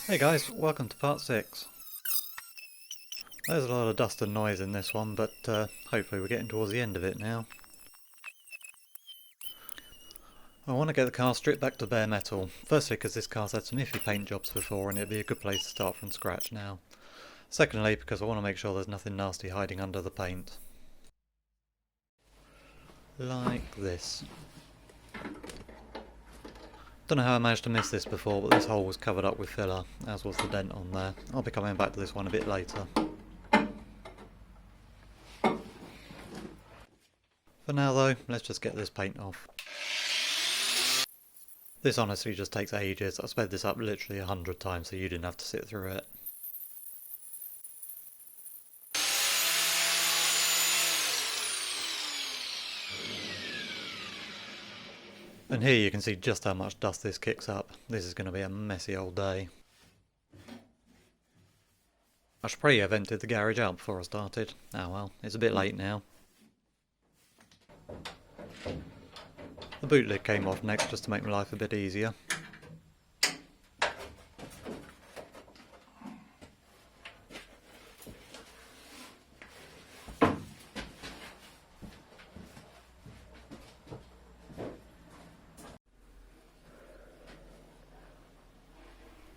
Hey guys, welcome to part 6. There's a lot of dust and noise in this one, but hopefully we're getting towards the end of it now. I want to get the car stripped back to bare metal, firstly because this car's had some iffy paint jobs before and it'd be a good place to start from scratch now. Secondly because I want to make sure there's nothing nasty hiding under the paint. Like this. Don't know how I managed to miss this before, but this hole was covered up with filler, as was the dent on there. I'll be coming back to this one a bit later. For now though, let's just get this paint off. This honestly just takes ages. I sped this up literally 100 times so you didn't have to sit through it. And here you can see just how much dust this kicks up. This is going to be a messy old day. I should probably have emptied the garage out before I started. Oh well, it's a bit late now. The boot lid came off next just to make my life a bit easier.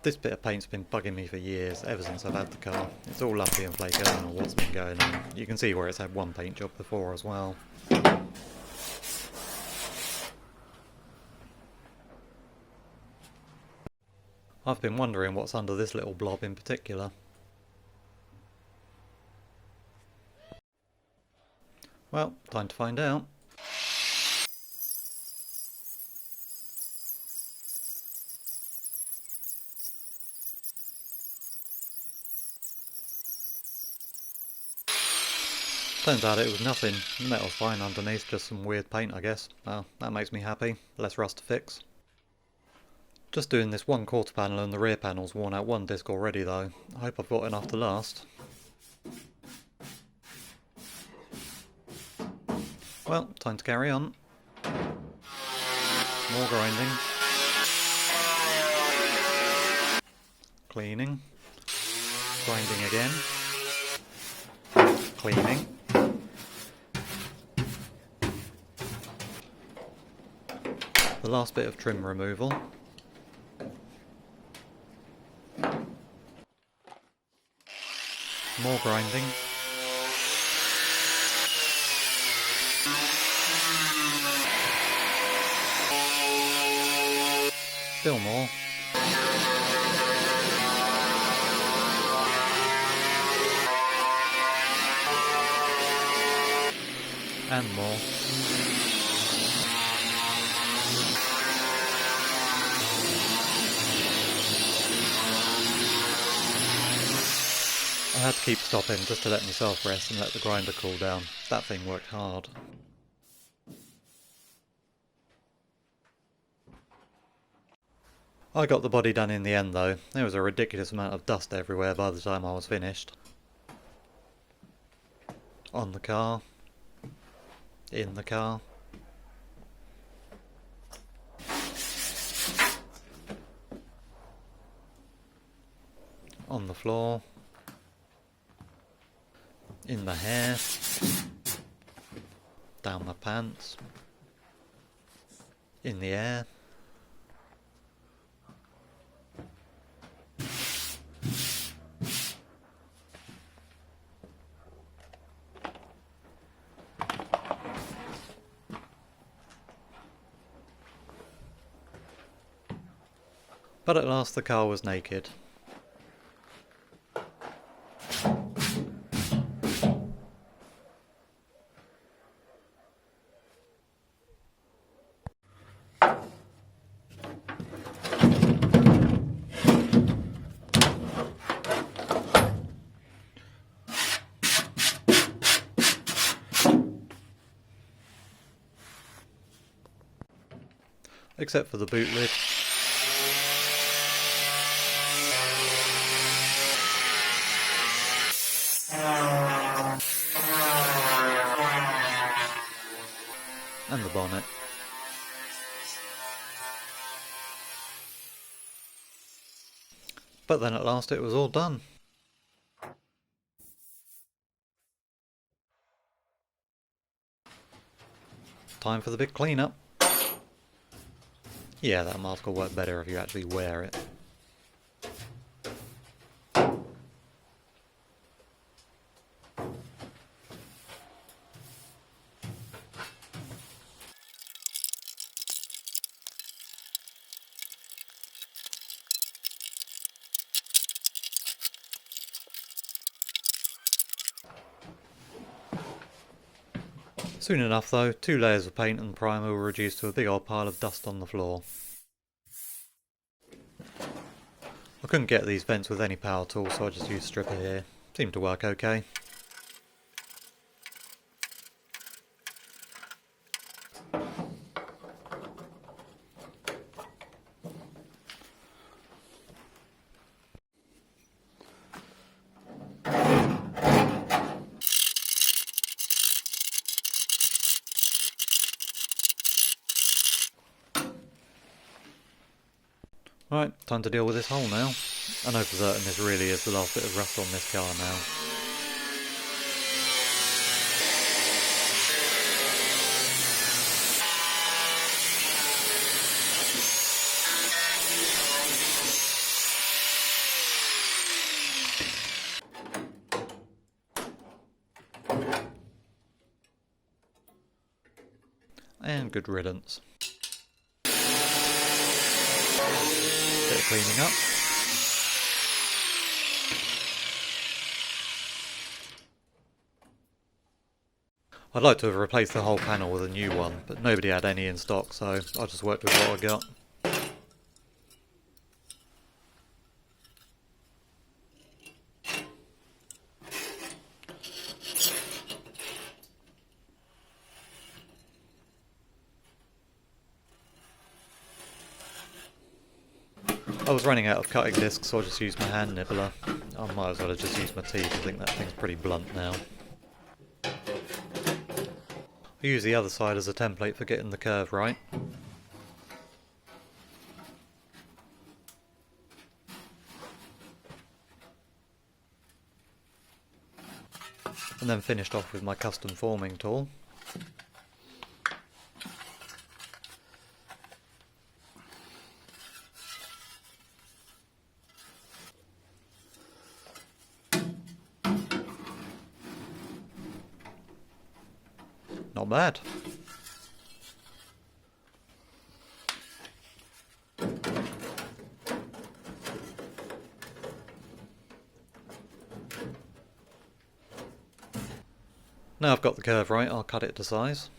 This bit of paint's been bugging me for years, ever since I've had the car. It's all lumpy and flaky, I don't know what's been going on. You can see where it's had one paint job before as well. I've been wondering what's under this little blob in particular. Well, time to find out. Turns out it was nothing. The metal's fine underneath, just some weird paint I guess. Well, that makes me happy. Less rust to fix. Just doing this one quarter panel and the rear panel's worn out one disc already though. I hope I've got enough to last. Well, time to carry on. More grinding. Cleaning. Grinding again. Cleaning. The last bit of trim removal. More grinding. Still more. And more. I had to keep stopping just to let myself rest and let the grinder cool down. That thing worked hard. I got the body done in the end though. There was a ridiculous amount of dust everywhere by the time I was finished. On the car. In the car. On the floor. In the hair. Down my pants. In the air. But at last the car was naked. Except for the boot lid. And the bonnet. But then at last it was all done. Time for the big cleanup. Yeah, that mask will work better if you actually wear it. Soon enough though, 2 layers of paint and primer were reduced to a big old pile of dust on the floor. I couldn't get these vents with any power tool, so I just used stripper here. Seemed to work okay. Right, time to deal with this hole now. I know for certain this really is the last bit of rust on this car now. And good riddance. Bit of cleaning up. I'd like to have replaced the whole panel with a new one, but nobody had any in stock, so I just worked with what I got. I was running out of cutting discs, so I just used my hand nibbler. I might as well have just used my teeth. I think that thing's pretty blunt now. I use the other side as a template for getting the curve right. And then finished off with my custom forming tool. Not bad. Now I've got the curve right, I'll cut it to size.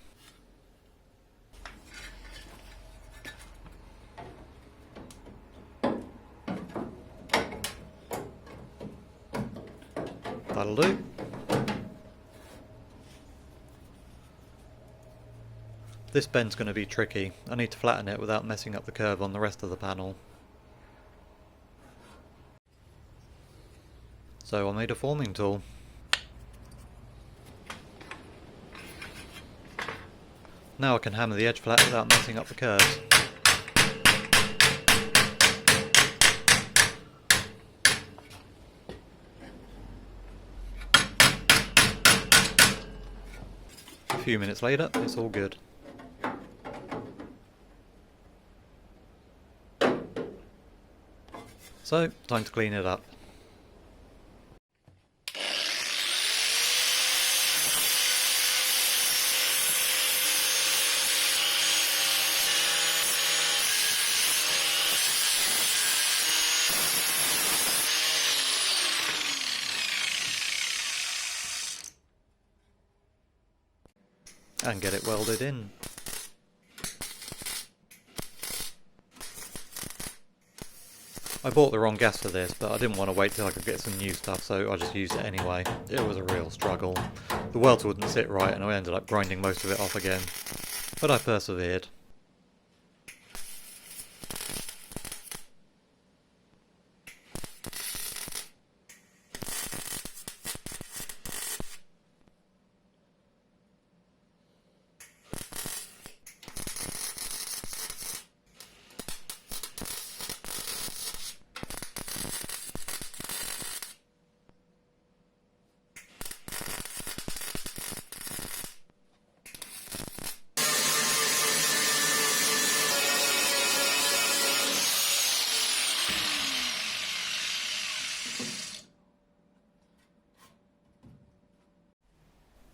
That'll do. This bend's going to be tricky. I need to flatten it without messing up the curve on the rest of the panel. So I made a forming tool. Now I can hammer the edge flat without messing up the curves. A few minutes later, it's all good. So, time to clean it up. And get it welded in. I bought the wrong gas for this, but I didn't want to wait till I could get some new stuff, so I just used it anyway. It was a real struggle. The welds wouldn't sit right and I ended up grinding most of it off again. But I persevered.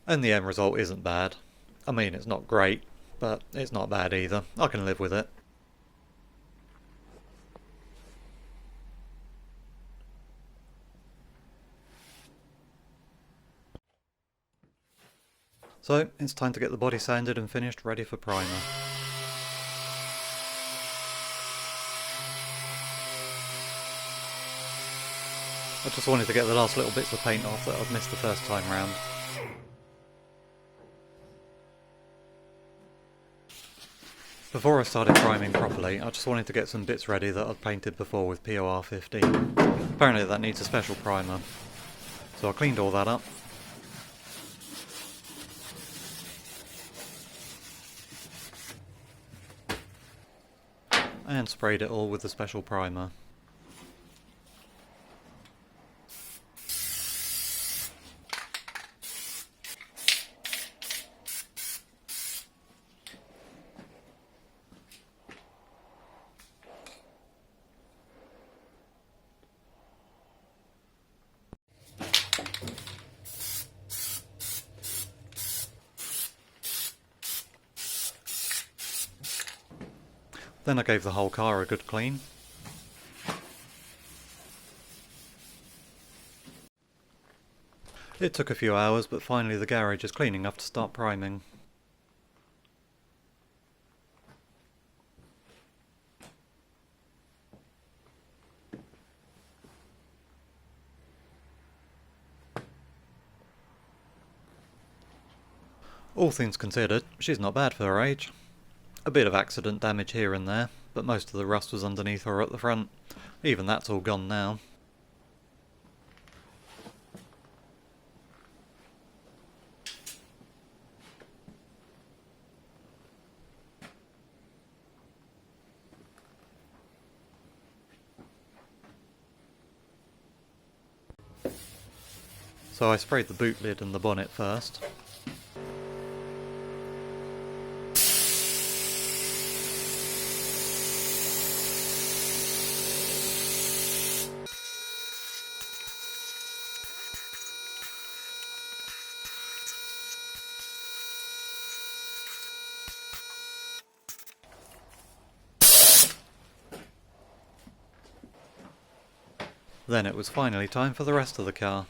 And the end result isn't bad. I mean, it's not great, but it's not bad either. I can live with it. So, it's time to get the body sanded and finished, ready for primer. I just wanted to get the last little bits of paint off that I've missed the first time round. Before I started priming properly, I just wanted to get some bits ready that I'd painted before with POR 15. Apparently that needs a special primer. So I cleaned all that up. And sprayed it all with the special primer. Then I gave the whole car a good clean. It took a few hours, but finally the garage is clean enough to start priming. All things considered, she's not bad for her age. A bit of accident damage here and there, but most of the rust was underneath or at the front. Even that's all gone now. So I sprayed the boot lid and the bonnet first. Then it was finally time for the rest of the car.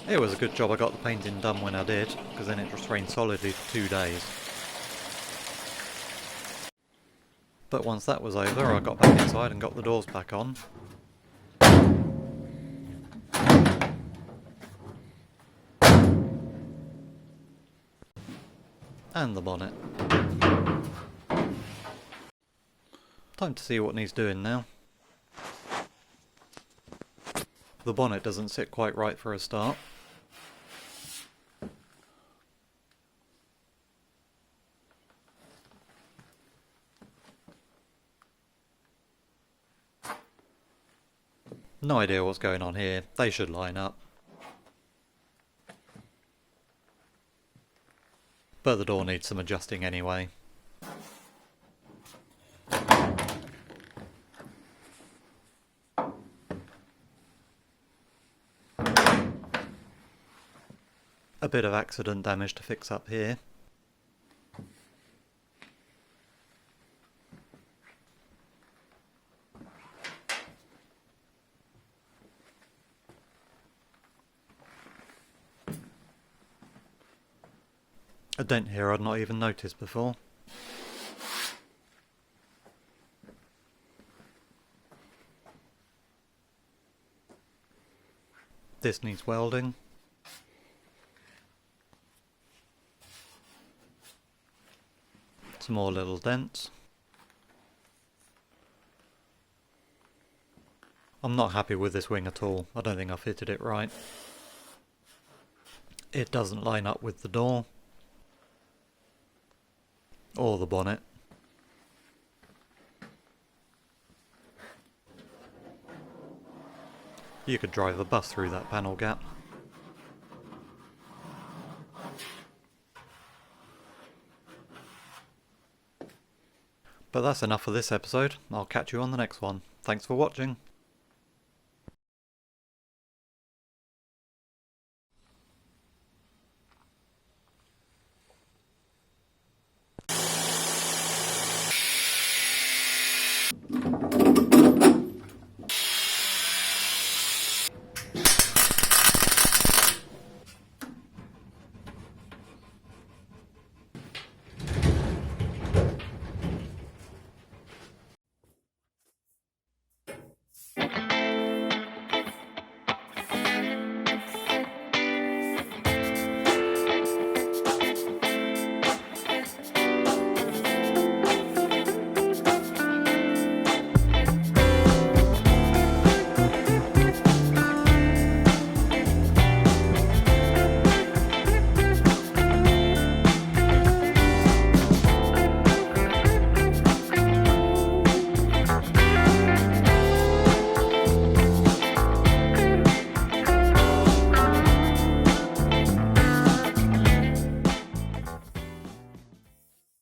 It was a good job I got the painting done when I did, because then it just rained solidly for 2 days. But once that was over, I got back inside and got the doors back on. And the bonnet. Time to see what needs doing now. The bonnet doesn't sit quite right for a start. No idea what's going on here, they should line up. But the door needs some adjusting anyway. A bit of accident damage to fix up here. A dent here I'd not even noticed before. This needs welding. Some more little dents. I'm not happy with this wing at all. I don't think I fitted it right. It doesn't line up with the door. Or the bonnet. You could drive a bus through that panel gap. But that's enough for this episode. I'll catch you on the next one. Thanks for watching.